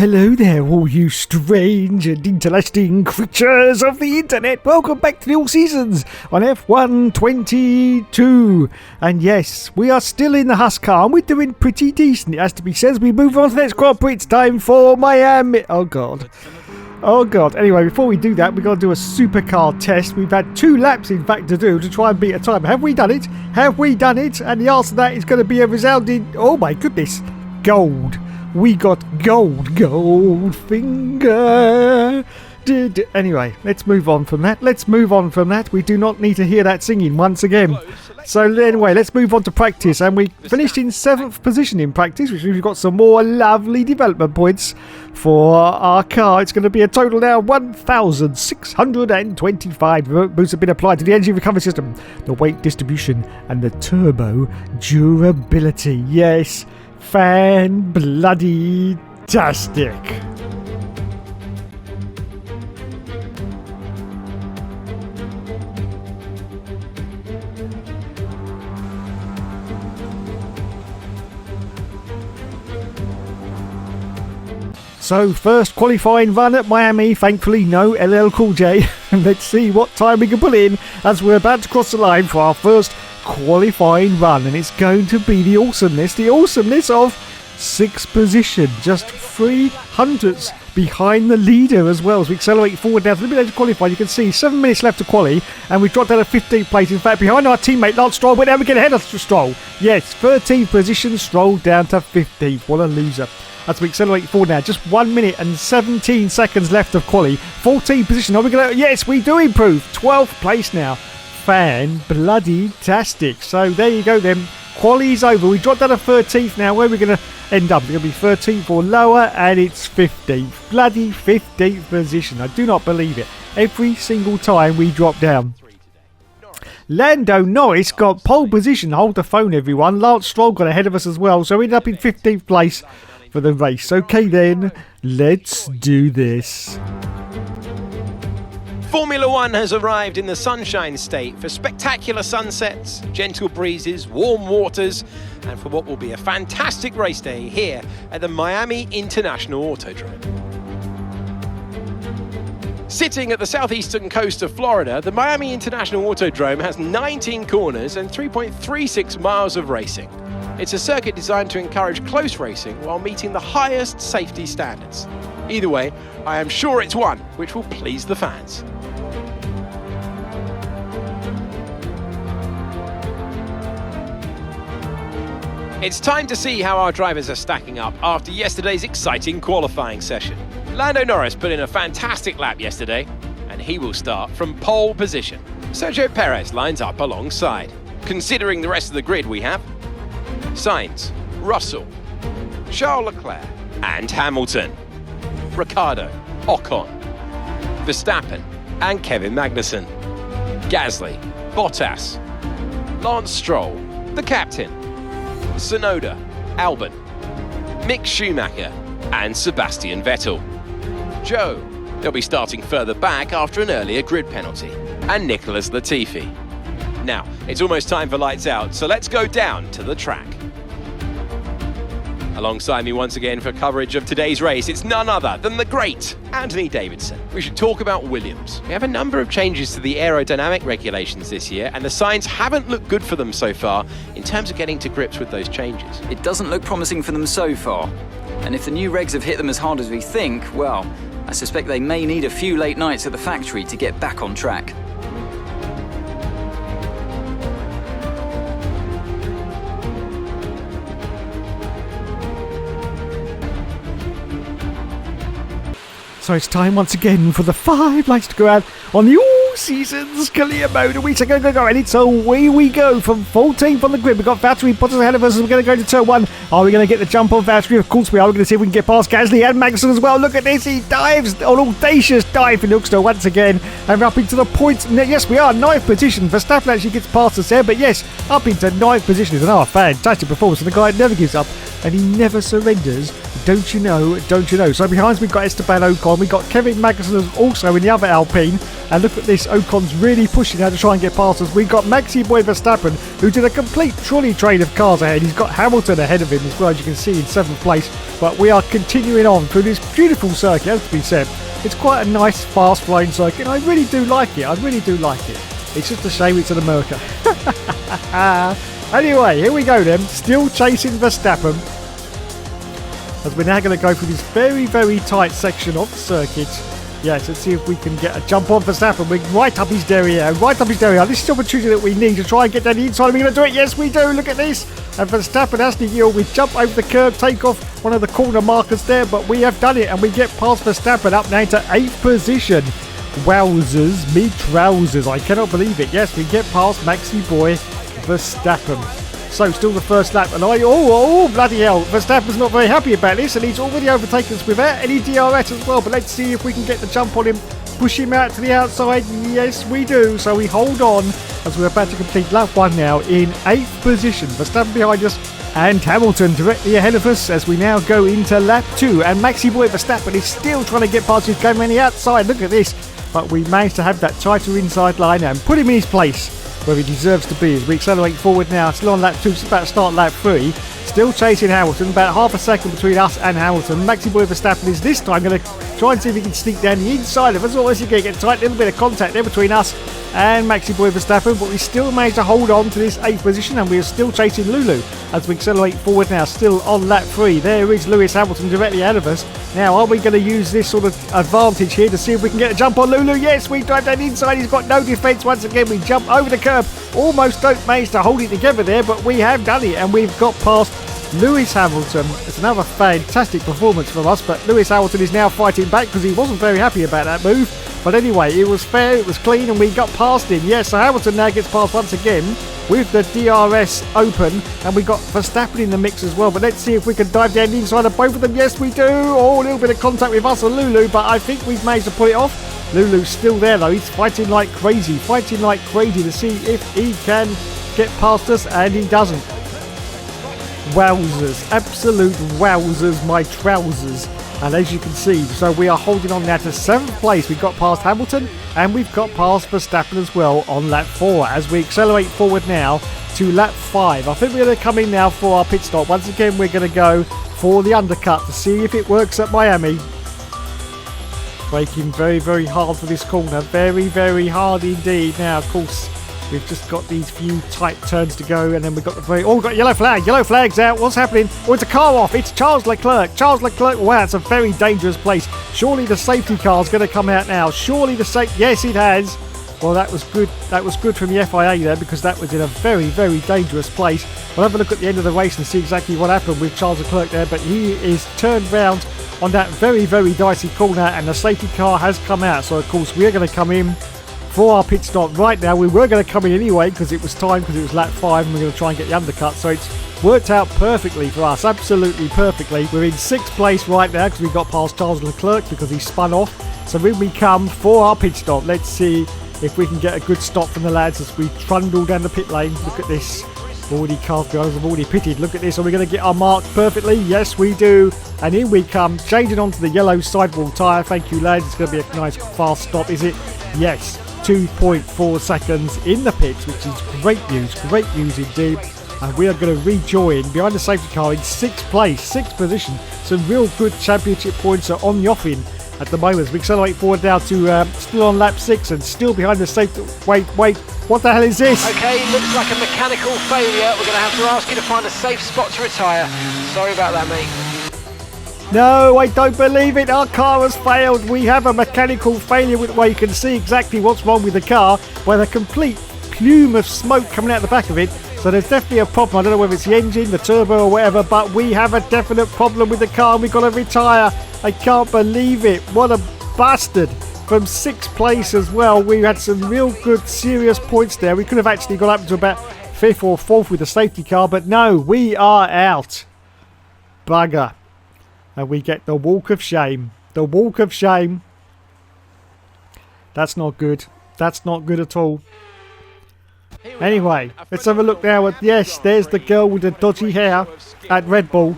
hello there, all you strange and interesting creatures of the internet. Welcome back to the All Seasons on F1 22. And yes, we are still in the Husqvarna and we're doing pretty decent, it has to be said. As we move on to the next Grand Prix, it's time for Miami. Oh God. Anyway, before we do that, we've got to do a supercar test. We've had 2 laps, in fact, to do to try and beat a time. Have we done it? And the answer to that is going to be a resounding, oh my goodness, gold. We got gold finger. Anyway, let's move on from that. We do not need to hear that singing once again. So anyway, let's move on to practice. And we finished in 7th position in practice, which means we've got some more lovely development points for our car. It's going to be a total now 1,625 boosts have been applied to the engine recovery system, the weight distribution, and the turbo durability. Yes, fan-bloody-tastic. So, first qualifying run at Miami, thankfully no LL Cool J. Let's see what time we can put in as we're about to cross the line for our first qualifying run. And it's going to be the awesomeness of 6th position. Just 300ths behind the leader as well. As we accelerate forward now to the middle of qualifying, you can see 7 minutes left to quali, and we've dropped down to 15th place. In fact, behind our teammate Lance Stroll, but now we get ahead of Stroll. Yes, 13th position, Stroll down to 15th. What a loser. As we accelerate forward now, just 1 minute and 17 seconds left of quali. 14th position. Are we going to? Yes, we do improve. 12th place now. Fan-bloody-tastic. So there you go then. Quali's over. We dropped down to 13th now. Where are we going to end up? It's going to be 13th or lower, and it's 15th. Bloody 15th position. I do not believe it. Every single time we drop down. Lando Norris got pole position. Hold the phone, everyone. Lance Stroll got ahead of us as well. So we ended up in 15th place for the race. Okay then, let's do this. Formula One has arrived in the Sunshine State for spectacular sunsets, gentle breezes, warm waters, and for what will be a fantastic race day here at the Miami International Autodrome. Sitting at the southeastern coast of Florida, the Miami International Autodrome has 19 corners and 3.36 miles of racing. It's a circuit designed to encourage close racing while meeting the highest safety standards. Either way, I am sure it's one which will please the fans. It's time to see how our drivers are stacking up after yesterday's exciting qualifying session. Lando Norris put in a fantastic lap yesterday, and he will start from pole position. Sergio Perez lines up alongside. Considering the rest of the grid we have Sainz, Russell, Charles Leclerc and Hamilton, Ricciardo, Ocon, Verstappen and Kevin Magnussen, Gasly, Bottas, Lance Stroll, the captain, Tsunoda, Albon, Mick Schumacher and Sebastian Vettel, Joe, they'll be starting further back after an earlier grid penalty, and Nicholas Latifi. Now, it's almost time for lights out, so let's go down to the track. Alongside me once again for coverage of today's race, it's none other than the great Anthony Davidson. We should talk about Williams. We have a number of changes to the aerodynamic regulations this year, and the signs haven't looked good for them so far in terms of getting to grips with those changes. It doesn't look promising for them so far. And if the new regs have hit them as hard as we think, well, I suspect they may need a few late nights at the factory to get back on track. So it's time once again for the 5 lights to go out on the All Seasons Career Mode. And we're going to go, and so away we go from 14th on the grid. We've got Valtteri Bottas ahead of us. We're going to go to turn 1. Are we going to get the jump on Valtteri? Of course we are. We're going to see if we can get past Gasly and Magnussen as well. Look at this. He dives, an audacious dive in Hookster once again. And we're up into the points. Yes, we are 9th position. Verstappen actually gets past us there. But yes, up into 9th position is another fantastic performance. And the guy never gives up and he never surrenders don't you know, don't you know. So behind us we've got Esteban Ocon, we've got Kevin Magnussen also in the other Alpine, and look at this, Ocon's really pushing now to try and get past us. We've got Maxi Boy Verstappen, who did a complete trolley train of cars ahead. He's got Hamilton ahead of him as well, as you can see, in 7th place, but we are continuing on through this beautiful circuit, as to be said. It's quite a nice, fast-flowing circuit, and I really do like it, I really do like it. It's just a shame it's in America. Anyway, here we go then, still chasing Verstappen, as we're now going to go through this very, very tight section of the circuit. Yes, let's see if we can get a jump on Verstappen. We're right up his derriere, right up his derriere. This is the opportunity that we need to try and get down the inside. Are we going to do it? Yes, we do. Look at this. And Verstappen has to yield. We jump over the curb, take off one of the corner markers there, but we have done it, and we get past Verstappen up now to 8th position. Wowzers, me trousers. I cannot believe it. Yes, we get past Maxi Boy Verstappen. So still the first lap, and oh bloody hell, Verstappen's not very happy about this, and he's already overtaken us without any DRS as well. But let's see if we can get the jump on him, push him out to the outside. Yes, we do. So we hold on as we're about to complete lap 1 now in 8th position. Verstappen behind us, and Hamilton directly ahead of us as we now go into lap 2. And Maxi Boy Verstappen is still trying to get past his game on the outside. Look at this. But we managed to have that tighter inside line and put him in his place where he deserves to be as we accelerate forward now. Still on lap 2, just about to start lap 3. Still chasing Hamilton, about half a second between us and Hamilton. Maxi Boy Verstappen is this time going to try and see if he can sneak down the inside of us, or is he going to get tight? A little bit of contact there between us and Maxi Boy Verstappen, but we still managed to hold on to this 8th position, and we are still chasing Lulu as we accelerate forward now. Still on lap 3. There is Lewis Hamilton directly ahead of us. Now, are we going to use this sort of advantage here to see if we can get a jump on Lulu? Yes, we drive down inside. He's got no defence once again. We jump over the curb. Almost don't manage to hold it together there, but we have done it, and we've got past Lewis Hamilton. It's another fantastic performance from us, but Lewis Hamilton is now fighting back because he wasn't very happy about that move. But anyway, it was fair, it was clean, and we got past him. Yes, so Hamilton now gets past once again with the DRS open, and we got Verstappen in the mix as well. But let's see if we can dive down the inside of both of them. Yes, we do. Oh, a little bit of contact with us and Lulu, but I think we've managed to pull it off. Lulu's still there though. He's fighting like crazy to see if he can get past us, and he doesn't. Wowzers, absolute wowzers, my trousers. And as you can see, so we are holding on now to 7th place. We've got past Hamilton, and we've got past Verstappen as well on lap 4 as we accelerate forward now to lap 5. I think we're going to come in now for our pit stop. Once again, we're going to go for the undercut to see if it works at Miami. Braking very, very hard for this corner. Very, very hard indeed. Now, of course, we've just got these few tight turns to go, and then we've got the very... Oh, we've got yellow flag. Yellow flag's out. What's happening? Oh, it's a car off. It's Charles Leclerc. Charles Leclerc. Wow, it's a very dangerous place. Surely the safety car's going to come out now. Surely the safety... Yes, it has. Well, that was good. That was good from the FIA there, because that was in a very, very dangerous place. We'll have a look at the end of the race and see exactly what happened with Charles Leclerc there, but he is turned round on that very, very dicey corner, and the safety car has come out. So, of course, we're going to come in for our pit stop right now. We were going to come in anyway because it was time, because it was lap 5, and we're going to try and get the undercut. So it's worked out perfectly for us, absolutely perfectly. We're in 6th place right now because we got past Charles Leclerc because he spun off. So when we come for our pit stop, let's see if we can get a good stop from the lads as we trundle down the pit lane. Look at this. Already cars guys have already pitted. Look at this. Are we going to get our mark perfectly? Yes, we do. And in we come, changing onto the yellow sidewall tyre. Thank you, lads. It's going to be a nice fast stop, is it? Yes. 2.4 seconds in the pits, which is great news indeed. And we are going to rejoin behind the safety car in 6th place, 6th position. Some real good championship points are on the offing at the moment. We accelerate forward now to still on lap 6 and still behind the safety. Wait, what the hell is this? Okay, looks like a mechanical failure. We're going to have to ask you to find a safe spot to retire. Sorry about that, mate. No, I don't believe it. Our car has failed. We have a mechanical failure where you can see exactly what's wrong with the car, with a complete plume of smoke coming out the back of it. So there's definitely a problem. I don't know whether it's the engine, the turbo or whatever, but we have a definite problem with the car, and we've got to retire. I can't believe it. What a bastard. From 6th place as well. We had some real good serious points there. We could have actually got up to about 5th or 4th with the safety car, but no, we are out. Bugger. And we get the walk of shame. The walk of shame. That's not good. That's not good at all. Anyway, let's have a look now at... Yes, there's the girl with the dodgy hair at Red Bull.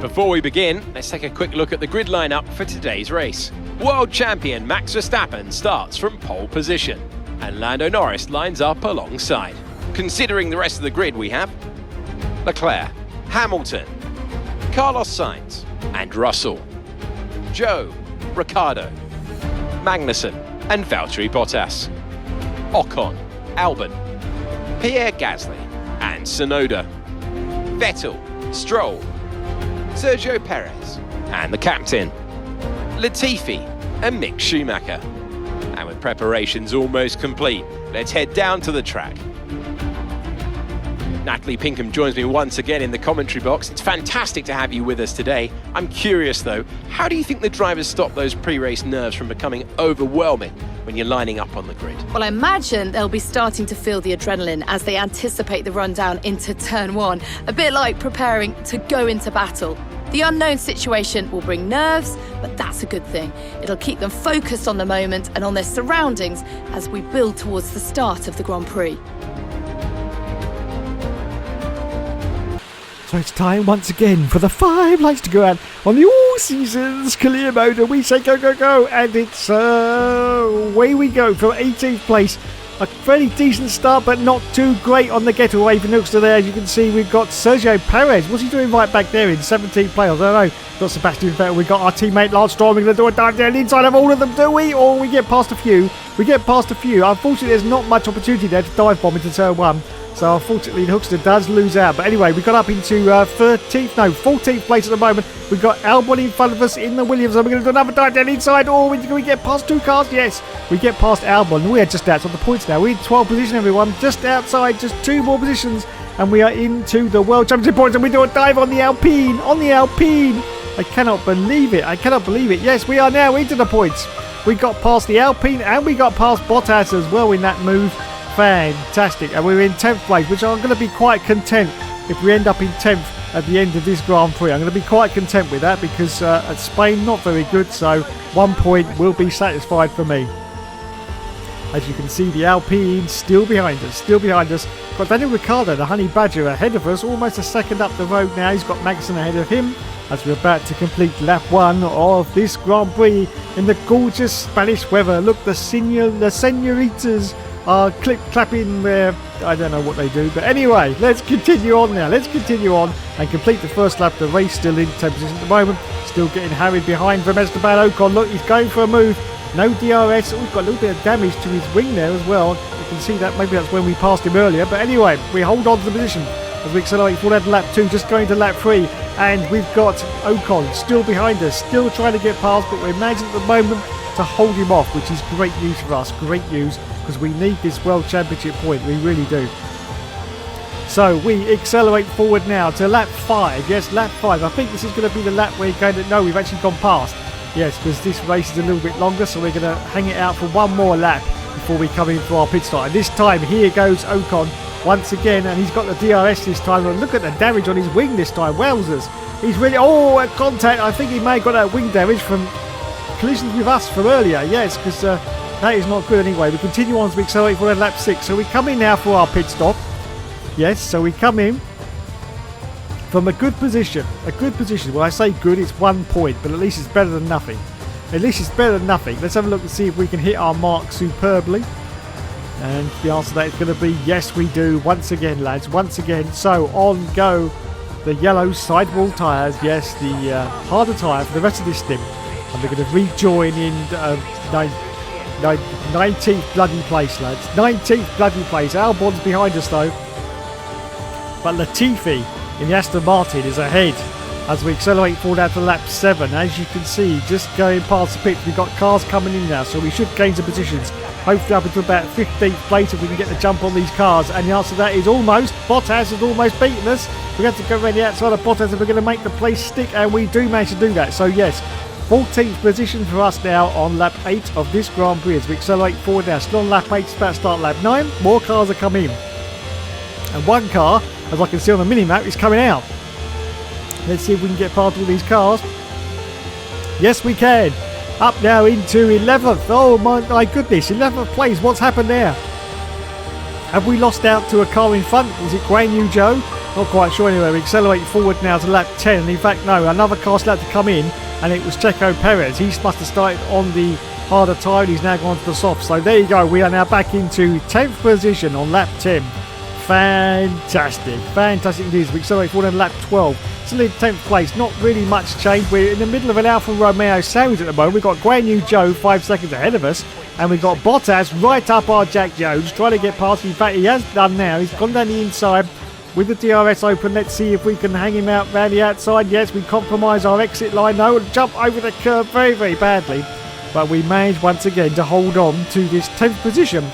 Before we begin, let's take a quick look at the grid lineup for today's race. World champion Max Verstappen starts from pole position, and Lando Norris lines up alongside. Considering the rest of the grid, we have Leclerc, Hamilton, Carlos Sainz and Russell, Joe, Ricciardo, Magnussen and Valtteri Bottas, Ocon, Albon, Pierre Gasly and Tsunoda, Vettel, Stroll, Sergio Perez and the captain, Latifi and Mick Schumacher. And with preparations almost complete, let's head down to the track. Natalie Pinkham joins me once again in the commentary box. It's fantastic to have you with us today. I'm curious though, how do you think the drivers stop those pre-race nerves from becoming overwhelming when you're lining up on the grid? Well, I imagine they'll be starting to feel the adrenaline as they anticipate the rundown into turn one, a bit like preparing to go into battle. The unknown situation will bring nerves, but that's a good thing. It'll keep them focused on the moment and on their surroundings as we build towards the start of the Grand Prix. So it's time once again for the 5 lights to go out on the All Seasons clear mode, and we say go, go, go, and it's away we go from 18th place. A fairly decent start, but not too great on the getaway for Nookster there. As you can see, we've got Sergio Perez. What's he doing right back there in 17th place? I don't know. We've got Sebastian Vettel. We've got our teammate Lance Stroll. We're going to do a dive down the inside of all of them, do we? Or we get past a few. We get past a few. Unfortunately, there's not much opportunity there to dive bomb into turn 1. So unfortunately, the Hookster does lose out. But anyway, we got up into 14th place at the moment. We've got Albon in front of us in the Williams. And we're going to do another dive down inside. Oh, we get past 2 cars? Yes, we get past Albon. We are just outside the points now. We're in 12th position, everyone. Just outside, just 2 more positions. And we are into the World Championship points. And we do a dive on the Alpine. On the Alpine. I cannot believe it. I cannot believe it. Yes, we are now into the points. We got past the Alpine and we got past Bottas as well in that move. Fantastic. And we're in 10th place, which I'm going to be quite content if we end up in 10th at the end of this Grand Prix. I'm going to be quite content with that because at Spain, not very good. So 1 point will be satisfied for me. As you can see, the Alpine still behind us. Got Daniel Ricciardo, the Honey Badger, ahead of us, almost a second up the road now. He's got Magnussen ahead of him as we're about to complete lap 1 of this Grand Prix in the gorgeous Spanish weather. Look, the senoritas are clapping there. I don't know what they do, but anyway, let's continue on now. Let's continue on and complete the first lap of the race. Still in 10th position at the moment. Still getting harried behind from Esteban Ocon. Look, he's going for a move. No DRS. Oh, he's got a little bit of damage to his wing there as well. You can see that. Maybe that's when we passed him earlier. But anyway, we hold on to the position as we accelerate forward to lap 2, just going to lap 3. And we've got Ocon still behind us, still trying to get past, but we're managing at the moment to hold him off, which is great news for us. Great news, because we need this World Championship point. We really do. So we accelerate forward now to lap 5. Yes, lap 5. I think this is going to be the lap we're going to... No, we've actually gone past. Yes, because this race is a little bit longer, so we're going to hang it out for one more lap before we come in for our pit stop. And this time, here goes Ocon once again, and he's got the DRS this time. And look at the damage on his wing this time. Wowzers. He's really... Oh, at contact. I think he may have got that wing damage from collisions with us from earlier. Yes, because that is not good anyway. We continue on as we accelerate for lap 6. So we come in now for our pit stop. Yes, so we come in from a good position. When I say good, it's 1 point, but at least it's better than nothing. Let's have a look and see if we can hit our mark superbly. And the answer to that is going to be yes, we do. Once again, lads, once again. So on go the yellow sidewall tyres. Yes, the harder tyre for the rest of this stint. And we're going to rejoin in 19th bloody place, lads. 19th bloody place. Albon's behind us though. But Latifi in the Aston Martin is ahead as we accelerate forward out to lap 7. As you can see, just going past the pit, we've got cars coming in now, so we should gain some positions. Hopefully up until about 15th place if we can get the jump on these cars. And the answer to that is almost. Bottas has almost beaten us. We have to go around the outside of Bottas and we're going to make the place stick, and we do manage to do that. So yes, 14th position for us now on lap 8 of this Grand Prix as we accelerate forward now. Still on lap 8, it's about to start lap 9. More cars are coming in. And one car, as I can see on the mini-map, is coming out. Let's see if we can get past all these cars. Yes, we can. Up now into 11th. Oh my goodness, 11th place. What's happened there? Have we lost out to a car in front? Was it Guan Yu Zhou? Not quite sure anyway. We accelerate forward now to lap 10. And in fact, no, another car started to come in, and it was Checo Perez. He must have started on the harder tyre, and he's now gone to the soft. So there you go. We are now back into 10th position on lap 10. Fantastic. Fantastic indeed. We accelerate forward on lap 12. Still in 10th place. Not really much change. We're in the middle of an Alfa Romeo sandwich at the moment. We've got Guan Yu Zhou 5 seconds ahead of us. And we've got Bottas right up our Jack Jones, trying to get past. In fact, he has done now. He's gone down the inside with the DRS open. Let's see if we can hang him out round the outside. Yes, we compromise our exit line though and jump over the curb very, very badly. But we managed once again to hold on to this 10th position.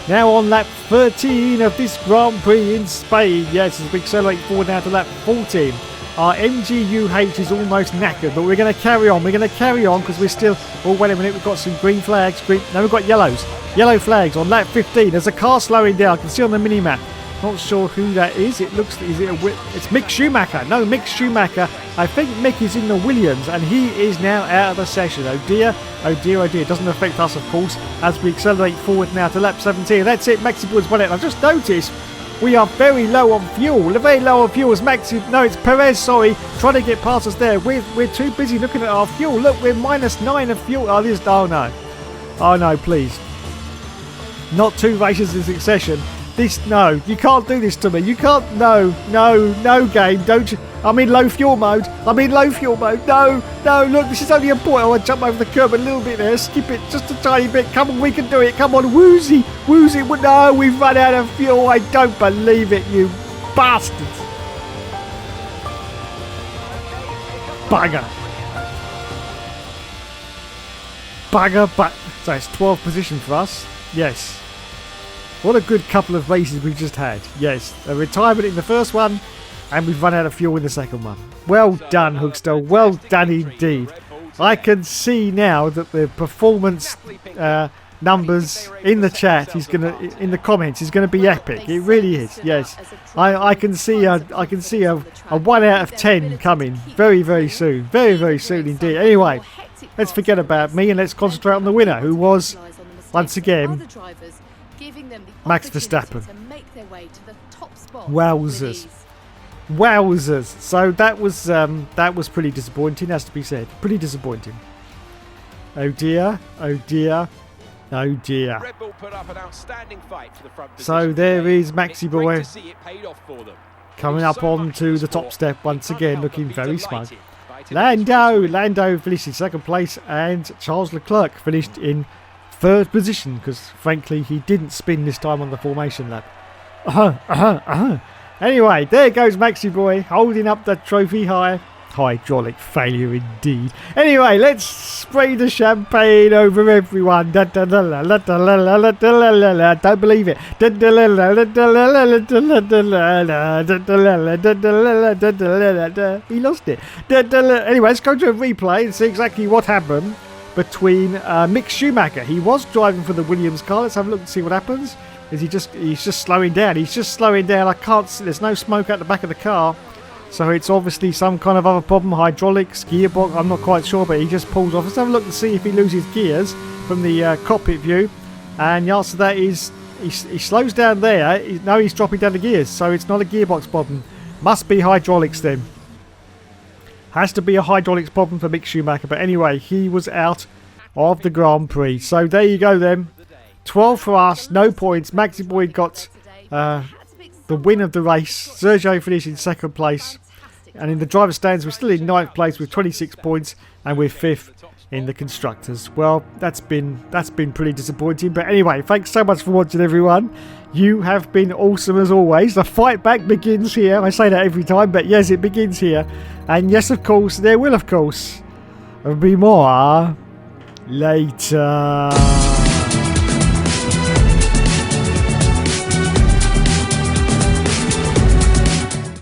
Now on lap 13 of this Grand Prix in Spain. Yes, as we accelerate forward now to lap 14. Our MGUH is almost knackered, but we're going to carry on. We're going to carry on because we're still... Oh, wait a minute. We've got some green flags. No, we've got yellows. Yellow flags on lap 15. There's a car slowing down. I can see on the mini-map. Not sure who that is. It looks... It's Mick Schumacher. No, Mick Schumacher. I think Mick is in the Williams, and he is now out of the session. Oh, dear. Oh, dear, oh, dear. It doesn't affect us, of course, as we accelerate forward now to lap 17. That's it. Maxi Boyd's won it. I've just noticed... We are very low on fuel. Very low on fuel as Maxi... No, it's Perez, sorry. Trying to get past us there. We're too busy looking at our fuel. Look, we're -9 of fuel. Oh, this... Oh, no. Oh, no, please. Not 2 races in succession. This... No, you can't do this to me. You can't... No, game. Don't you... I'm in low fuel mode. No, look, this is only a point. I want to jump over the curb a little bit there. Skip it just a tiny bit. Come on, we can do it. Come on, woozy. No, we've run out of fuel. I don't believe it, you bastards. Bugger. So it's 12th position for us. Yes. What a good couple of races we've just had. Yes, a retirement in the first one, and we've run out of fuel in the second one. Well done, Hookster. Well done indeed. I can see now that the performance numbers in the chat in the comments is gonna be epic. It really is. Yes, I can see a 1 out of 10 coming very, very soon. Very, very soon indeed. Anyway, let's forget about me and let's concentrate on the winner, who was once again Max Verstappen. Wowzers. So that was pretty disappointing, has to be said. Pretty disappointing. Oh dear. So there is Maxi Boy coming up onto the top step once again, looking very smug. Lando finished in second place, and Charles Leclerc finished in 3rd position because frankly he didn't spin this time on the formation lap. Anyway, there goes Maxi Boy holding up the trophy high. Hydraulic failure indeed. Anyway, let's spray the champagne over everyone. Don't believe it. He lost it. Anyway, let's go to a replay and see exactly what happened between Mick Schumacher. He was driving for the Williams car. Let's have a look and see what happens. He's just slowing down. I can't see. There's no smoke out the back of the car. So it's obviously some kind of other problem. Hydraulics, gearbox, I'm not quite sure, but he just pulls off. Let's have a look and see if he loses gears from the cockpit view. And the answer to that is he slows down there. No, he's dropping down the gears. So it's not a gearbox problem. Must be hydraulics then. Has to be a hydraulics problem for Mick Schumacher. But anyway, he was out of the Grand Prix. So there you go then. 12 for us, no points. Maxi Boy got the win of the race. Sergio finished in 2nd place. And in the driver's stands, we're still in 9th place with 26 points. And we're 5th in the constructors. Well, that's been pretty disappointing. But anyway, thanks so much for watching, everyone. You have been awesome as always. The fight back begins here. I say that every time, but yes, it begins here. And yes, of course, there will, of course, be more later.